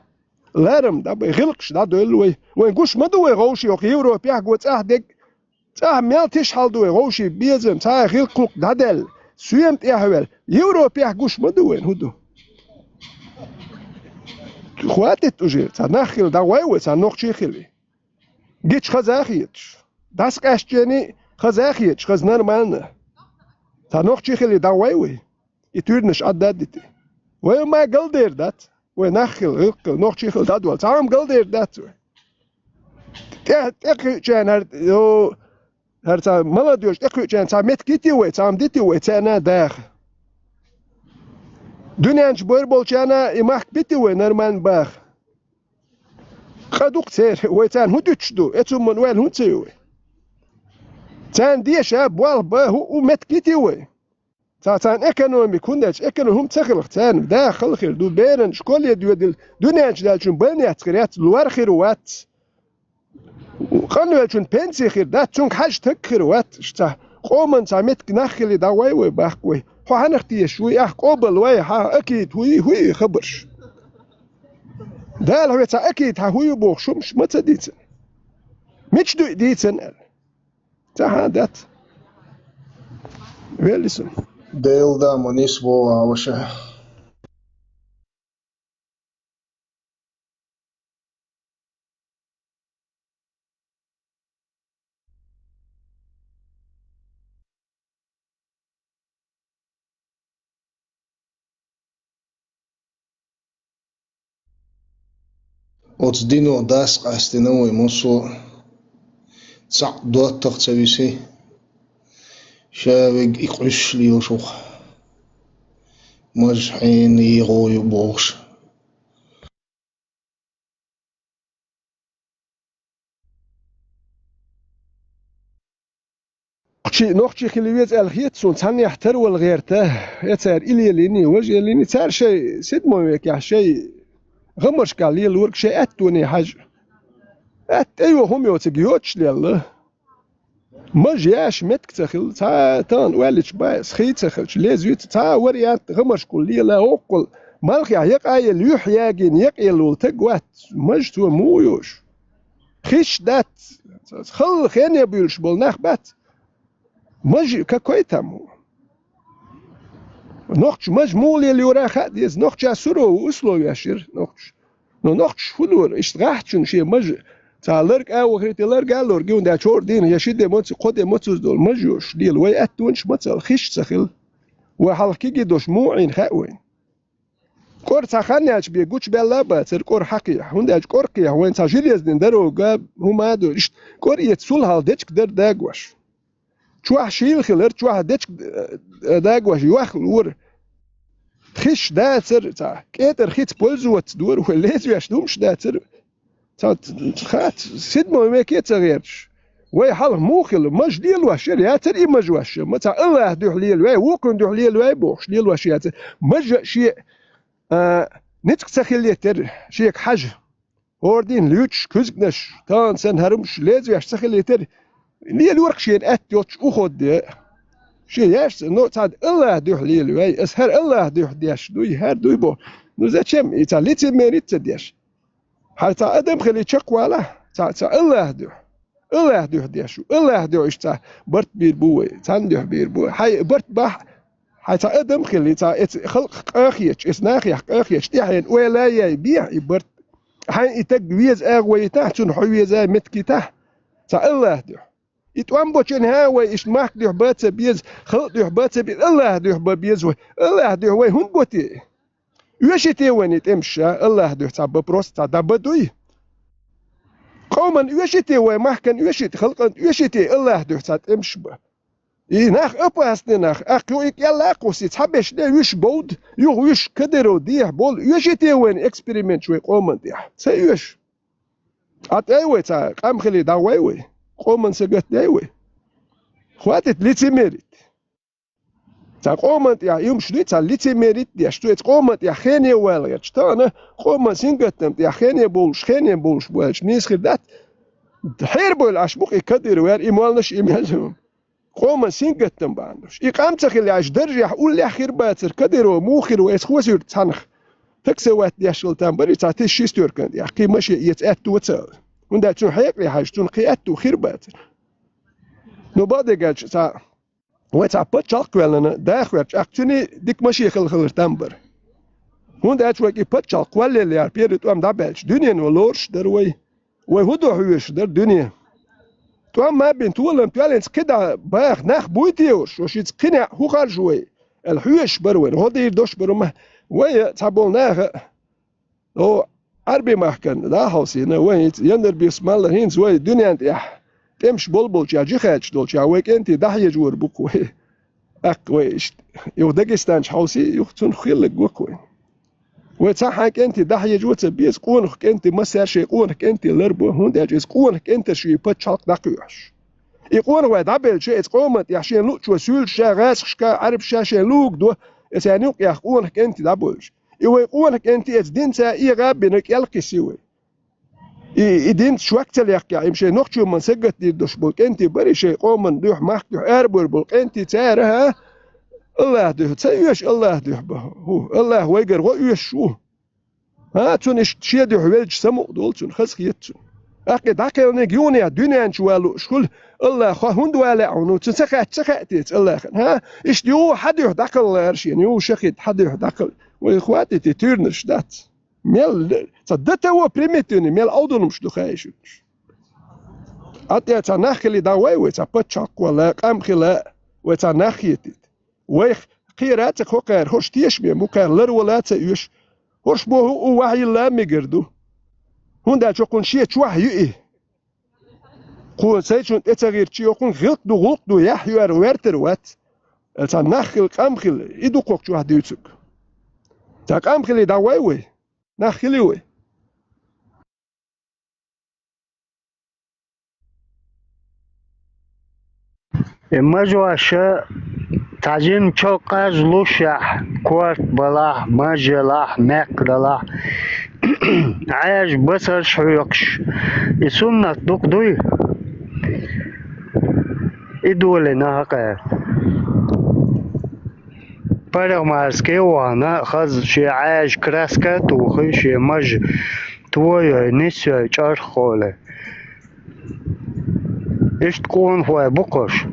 لارم دا بيغلقش دا دولوي وين قوش مدوي غوشي وقي يورو بيح قوت اهدك تا ميال تشحال دوي غوشي بيزم تا غلقلق دادل سويمت اهول يورو بيح قوش مدوين هدو خواتت تجير تا نخيل دا ويوي تا نوخشي خيلي جيتش خزاخيتش داس قاشجني خزاخيتش خز نرمالنا تا نوخشي خيلي دا ويوي يتورنش عدادتي وما قلدير دات ونخل غلق نوخشي خيل دادول تام قلدير دات تقي جان هر تا مالا دوش تقي جان تا مت كيتي وي تام ديتي وي تانا داخ دنيانش بور بولچانا يماخ بيتي وي نرمان باخ خدوق تير وي تان هدوتشدو اتم من وين هنتيوي تان ديشا بوال با هو مت كيتي وي تان ايكونومي كونداش ايكونوم تخلق تان داخل خير دو بيرن شكول يدو دنيانش دالشون بنيات خيرات لوار خيروات قالوا شون بنسي خير دا تشونك حاج تكخر وات شتا قومن سامت نخلي دا وي باخوي هو هنختي شوي قبل وي ها اكيد هوي خبرش دا لو تا اكيد ها هوي بوخ شمش ما تديت مش دو ديتن تا دات ويلسن ديل دا منيس بو وشه Otsdino das qastino we moso صع دوت تختبيسي شابق يقعش لي وشوخ مجحين يغوي بوغش نوخشي خليويت الخيت سون تاني يحتر والغيرته يتار إلي ليني وجه ليني تار شيء سيد مويك يا شيء غمرش قال لي الورك شيء أتوني حاج أيوه هم يوتجيوتش لله ما جاش متك تخل تا تان والش باس خيت تخلش لازويت تا وريات غمرش كل لي لا وقل مالخي يقاي اليوح ياجين يقيل وتقوات مجتو مويوش خيش دات خل خين يبيلش بولناخ بات مج ككويتامو نوخش مج مولي اللي ورا خديز نوخش سرو وصلو ياشير نوخش فلور اشتغاحتشن شي مج تعلرك او خريت لرك الور جون دا شور دين يشد موت قد موت دول مجوش ديل وي اتونش متل خيش تخل وحلقي جدوش موعين خاوين كور تخنياش بيجوش بلا تر كور حقي هنداج كورقيا وين تاجيليز دين درو جاب هما دو كور يتسول هال ديتش در داغواش شو شيل خلر شو ديتش داغواش يوخ ور خيش داتر تا كيتر خيت بولزوت دور وليز ياش دومش داتر تا خات سيد ما ميكيت غيرش وي حال موخل مج ديال واش يا تري مج واش متى الله دوح لي الواي وكن دوح لي الواي بوخش ديال واش يا مج شي نتك تخلي تر شيك حاج اوردين لوتش كوزكنش تان سن هرمش ليز ياش تخلي تر لي الورق شي اتيوتش وخد شي ياش نو تاد الله دوح لي الواي اسهر الله دوح دياش دوي هر دوي بو نو زاتشم يتاليتي ميريت دياش حتى ادم خلي تشقواله تا الله دوح دياشو الله دوش تا برت بير بوي تندوح بير بوي حي برت بح حتى ادم خلي تا خلق اخيش اسناخي اخيش تحين ولا يبيع برت حي تجويز اغوي تحت حويز متكي تحت تا الله دوح يتوان بوشن هاوي ايش ماك دوح بات بيز خلق دوح بات بيز الله دوح بيز الله دوح وي هون بوتي يوشتي وين يتمشى الله دوح تا ببروست تا دبدوي قوما يوشتي وين محكن يوشتي خلقا يوشتي الله دوح تا تمشى ناخ اباسني ناخ اخيو يلا قوسي تحبش ده يوش بود يوش كدرو ديه بول يوشتي وين اكسبيريمنت شوي قوما ديه سيوش ات ايوي تا قام خلي دا وي قوما سقت دايوي خواتت ليتي ميريت تا قومت يا يوم شديت تا ليتي ميريت يا شتويت قومت يا خيني والغ شتانا قوما سينقتم يا خيني بولش بولش نيس خدات حير بول اشبوق يكدر وير ايمالنش ايمالهم قوم سينقتن باندوش إقامة خلي عش درجة أقول لي خير باتر كديرو مو خير ويس خوسير تانخ تكسوات يشل تنبري تعطي شيستور كند يحكي ماشي يتأتو وتسال وندا تون حيق لي حاج تون قيأتو خير باتر نبادي قالش تا ويتا بتشالق ولنا داخوش أكتني ديك ماشي خل تنبر وندا تشوكي بتشالق ولا اللي عارفير توام دابلش دنيا نولورش دروي وهدو حوش در دنيا توام ما بين تولم توالنس كده باخ ناخ بويتيوش وشيت قنع هو خارجوي الحوش بروين هو دير دوش برمه وي تعبون ناخ هو عربي محكن دا حوسينا وي يندر بيسم الله هينز وي دنيا انت يح تمش بلبل جا جخاتش دولش ويك انت دحيه جور بوك وي اق وي يو داغستانش حوسي يختون خيلك وكوي وتصحك انت دحيه جوت بيس قونك انت مسار شي قونك انت لربو هونداج اس قونك انت شي بتشالق دقيوش يقون واحد عبل شيء تقومت يحشين لوك شو سول شا غاسخ كا عرب شاشين لوك دو اسانيوك يقونك انت دابولش يقونك انت ادينتا اي غابنك يلقي سوي يدين شوكت يحكي يمشي نوخشو من سقت دي دوش بولك انت بري شيء قوم دوح محكو اربر بولك انت تارها الله ده تسيش الله ده هو الله ويقر ويش شو ها تونش شي ده حوالج سمو دولتون خسخيتون أكيد أكيد نجيوني الدنيا نشوالو شغل الله خا هند ولا عنو تسخت الله ها إيش ديو حد يهدق الله أرشين يو شخيت حد يهدق وإخواتي تيرنش دات ميل صدقت هو بريمتوني ميل أودون مش دخايش أتى تناخلي داوي وتبتشق ولا قام خلا وتناخيتي ويخ قيراتك هو قير هوش تيشمي مو قير لر ولا تيش هوش بو هو وحي لا ميقردو هوندا تكون شيء توحي إيه قول سيجون إتغير شيء يكون غلطدو يحيوار ويرتر وات تناخل قامخل إدو قوك توح ديوتك تا قامخل داوي ناخلي وي مجواشة تعجين شوقاج لوشح كوات بلاح ماجلاح مقدلاح عايش بسر شويقش يسونا تقضي يدولي ناقا برغ مارسكي وانا خز شي عايش كراسكا توخي شي مج توي نسي چار خولي ايش تكون هو بقش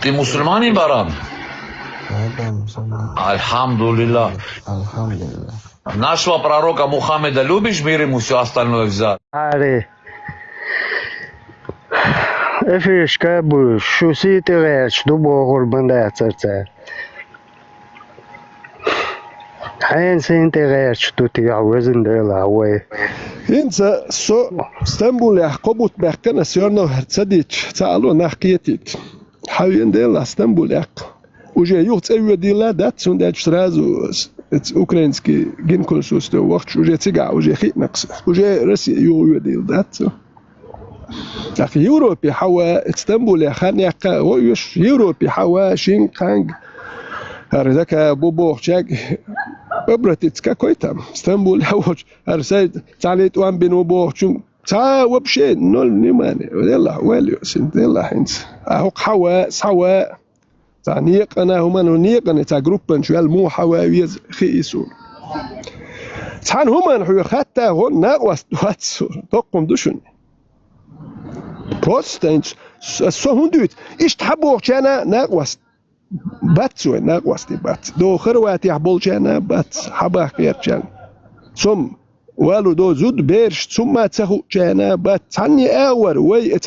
Ты мусульманин, Баран? Альхамдулилlah. Нашего пророка Мухаммеда любишь, мир ему все остальное взять? Ари. Эфиш кабу, шуси тирэч, дубо гурбанда царца. حين سنتغيرش توتي عوزن ديلا وي إنسا سو استنبول يحقبوت بحكنا سيرنا هرتسديتش تعالوا نحكيتيت حاوين ديلا استنبول يحق وجا يوغت ايوه ديلا دات سنداج سرازو اوكرانسكي جين سوستو وقت وجا تيقع وجا خيط نقص وجا رسي ايوه ديل دات لكن يوروبي حوا استنبول يخان يحقا ويوش يوروبي حوا شين قانج هردك بوبوخ شاك ببرتيتسكا كويتام استنبول هوش هرسايد تعليت وان بين وبوخ شون تا وبشي نول نيماني يلا واليو سنت يلا حينس اهوق حوا سوا تعنيق انا هما نيق انا تا جروبن شو المو حوا ويز خيسو تان هما نحو حتى هون ناقوس دواتسور تقوم دوشن بوستنج سو هندوت ايش تحبوا جانا ناقوس باتسو ناقوستي بات دو خرواتي حبول جانا بات حبا خيرجان ثم والو دو زود بيرش ثم تسخو جانا بات تاني اور وي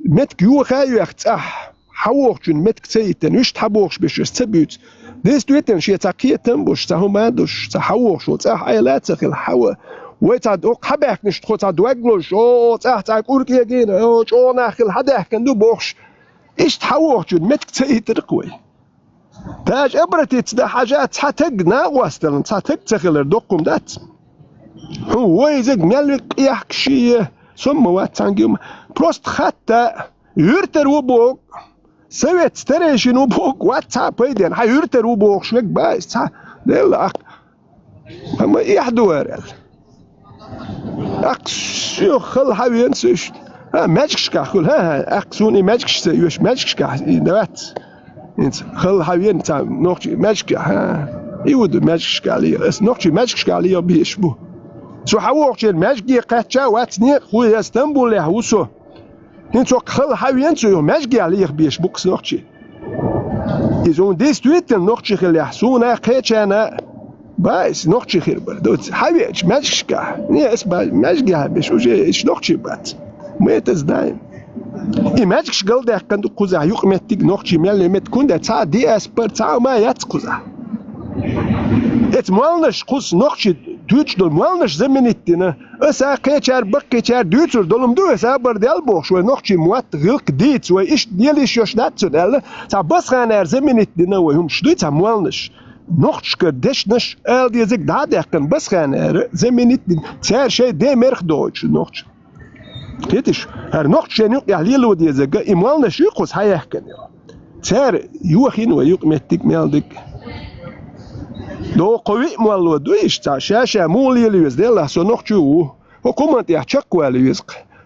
متك يو خايو يختح حوخ جن متك تيتن وش تحبوخش بيش تبيت ديس دويتن شي تاكيه تنبوش تاهو مادوش تحوخ شو تاح ايلات تخل حوا ويتاد اوق حباك نش تخو تاد وغلوش او تاح تاك اوركي جين او جو ناخل حدا كندو بوخش ايش تحوخ جن متك تيتن قوي تاج ابرتيت ده حاجات تحتق ناقوستن تحتق تخل دقم دات هو ويزق ملك يحكشي ثم واتانجيوم بروست حتى يرتر وبوق سويت ستريشن وبوك واتساب بيدين حيرتر وبوك شوك بايس تا ديلا اما يحدوار اقسو خل حوين سوش ماجكش كاخل ها اقسوني ماجكش يوش ماجكش كاح نوات انت خل حوين تا نوختي ماجك ها يود ماجكش كالي اس نوختي ماجكش كالي بيشبو سو حووختي ماجكي قاتشا واتني خويا اسطنبول له وسو انتو خل حوين سو ماجكي عليه بيشبوك نوختي يزون ديستويت نوختي خل يحسونا قاتشانا بايس نوختي خير بردوت حويج ماجكش كاح ني اسبا ماجكي بيش وجي ايش نوختي بات ميتز دايم إيماجكش قلدا كندو قزا يقمتك نوختي ملي متكون دا تا دي اسبر تا ما يتقزا ات موالنش قص نوختي دوتش دول موالنش زمنيتنا اسا قيچار بقيچار دوتر دولم دو اسا بردال بوخ شو نوختي موات غلق ديت و ايش ديليش يوش ناتسونال تا بسخانر زمنيتنا وهم شدو تا موالنش نوختش كدشنش ال ديزك دا دقن بسخانر زمنيتن تار شي دي مرخ دوتش نوختش كيتش هر نقط شنو يعني لو دي زجا إيمالنا شو قص هيحكي تار يوخين ويقمتك مالدك دو قوي مالو دو إيش شاشة مولي ليز ديلا سو نقطشو حكومة يحشقوا ليز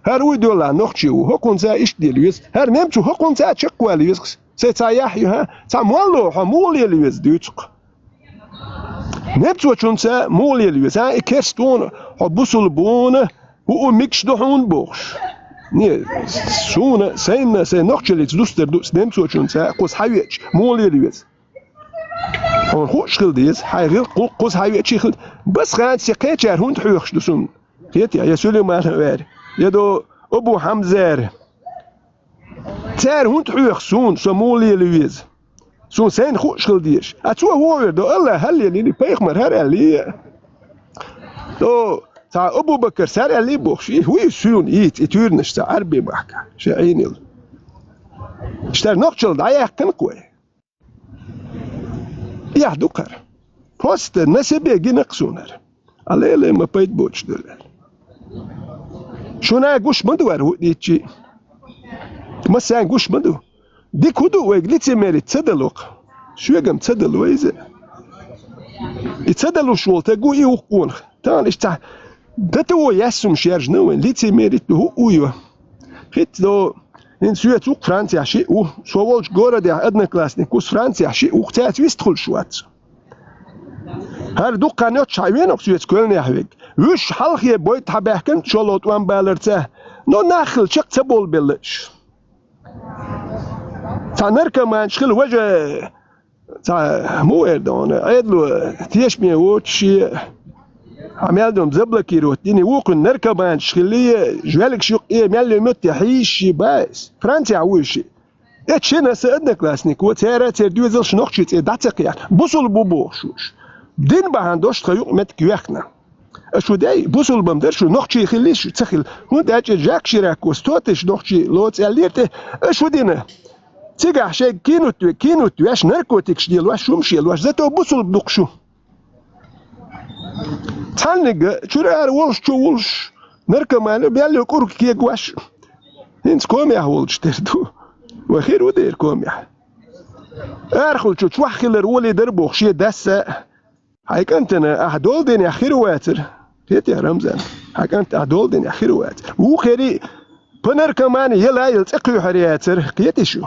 هر ويدولا نقطشو حكومة إيش دي ليز هر نمشو حكومة يحشقوا ليز سيتايح ها تمالو حمولي ليز ديتق نمشو شنسا مولي ليز ها إكستون حبوسل بون وميكش دهون بوش ني سونا سين نوختشليت دوستر دوس نمسو شنسا قوس حيوتش مولي ليز هون خوش خلديز حيغير قوس حيوتش خلد بس غاد سيقيتشار هون تحوخش دوسون قيت يا سليمان وار يدو ابو حمزار تار هون تحوخ سون سمولي ليز سون سين خوش خلديش اتو هو دو الله هل لي بيغمر هر علي دو تا أبو بكر سار اللي بوخشي هو يسون يتورنش تا عربي بحكا شاعيني اشتر نقشل دعايا كنقوي يحدو قر بوست نسبي يجي نقصونر علي اللي ما بيت بوش دولار شونا قوش مدوار هو ديتشي ما سان قوش مدو دي كودو ويجليتي ميري تصدلوق شو يقام تصدلو ايزا يتصدلو شولتا قو يوقون تان اشتا دتو ياسم شيرج نوين ليتي ميريت هو اويو خيت دو ان سويت فرنسا شي او سوولج غورا دي ادنا كلاسني كوس فرنسا شي او تاعت ويستخل شوات هر دو قنات شايوين او سويت كولن يحويك وش حلخي بويت حبهكن شولوت وان بالرته نو ناخل شق تبول بلش تنركا ما نشخل وجه تا مو اردون عيدلو تيشمي وتشي عملهم زبلكي روتيني وقن نركب عن شخلية جوالك شو إيه مالي متحيش باس فرنسا عويشي اتشينا سأدنا كلاسنيك وتهارا تردوي زل شنوخشي تدعتك يعني بوصل بوبوشوش دين بهاندوش تخيوق متكيوخنا اشو داي بوصل بمدرشو نوخشي خليش تخيل هون داجي جاك شراك وستوتش نوخشي لوت الليرته اشو دينا تيجا شيء كينو اش نركوتكش ديال واش شمشي واش زاتو بوصل بدقشو تانيجا شرار ولش نركمان بيالي كورك كي قواش انت كومي ولش تردو وخير ودير كومي ارخل شو توخيل ولي دربو شي دسه هايك انت انا احدول دين اخير واتر كيت يا رمزان هايك انت احدول دين اخير واتر وخيري بنركمان يلا يلتقي حرياتر كيت شو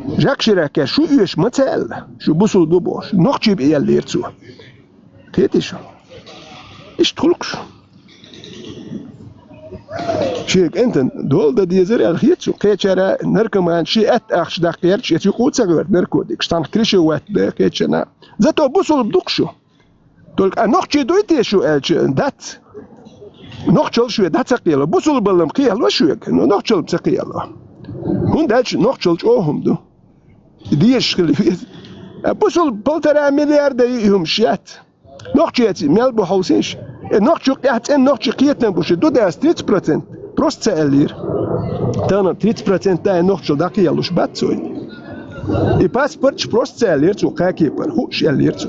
جاك شراكه شو يش متال شو بوصل دوبوش نوختي بيالي يرتو كيت شو ايش تخلقش شيك انت دول دا ديزر الخيتشو كيتشرا نركمان شي اخش داقير شي تيقود سغور نركودك شتان كريشو وات كيتشنا زاتو بوصل بدقشو دولك نوختي دويتي شو الش دات نوختل شو دات سقيل بوصل بلم قيل وشوك نوختل بسقيل هون داش نوختل اوهم دو ديش خلي بوصل بلترا مليار دايهم شات نوختي مال بحوسيش نوختي قاعد نوختي قيتنا بوش دو داس 30% بروست سالير تانا 30% دا نوختي داكي يلوش باتسوي اي باسبورت بروست سالير تو قاكي بر هوش يلير تو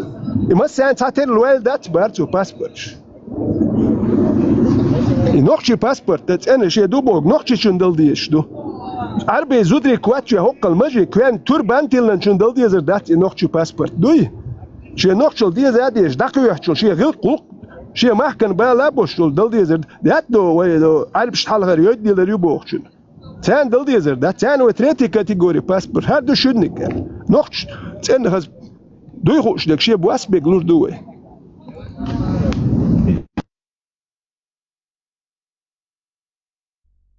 ما سان تاتر الويل دات بارتو باسبورت اي نوختي باسبورت دات انا شي دوبوغ نوختي شندل ديش دو Arbe zudri quatro hokkal maji quen turbantilan chun dal dizer dat noqchu passport dui. She noqchul dizer adish daqyuhchul she gilqul she mahkan bala boshul dal dizer dat do way do arb shtal gar yod diler yubochchun. Sen dal dizer dat sen o treti kategori passport har do shudnik. Noqch sen has dui khosh dak she boas beglur duwe.